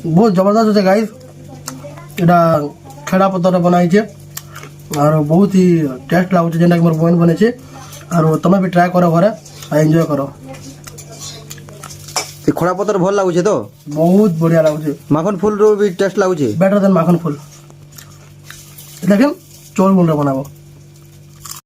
बहुत जबरदस्त होते गाइस एटा खेड़ा पत्तर बनाई और बहुत ही टेस्ट लगुचे जेनटा कि मोर बहन बने और तुम भी ट्राए करो घरे और एंजॉय करो। खड़ा पत्तर भल लगुचे तो बहुत बढ़िया लगुचे। माखन फूल रो भी टेस्ट लगुचे बेटर देन माखन फूल। देखें चौल गुंड बनाबो।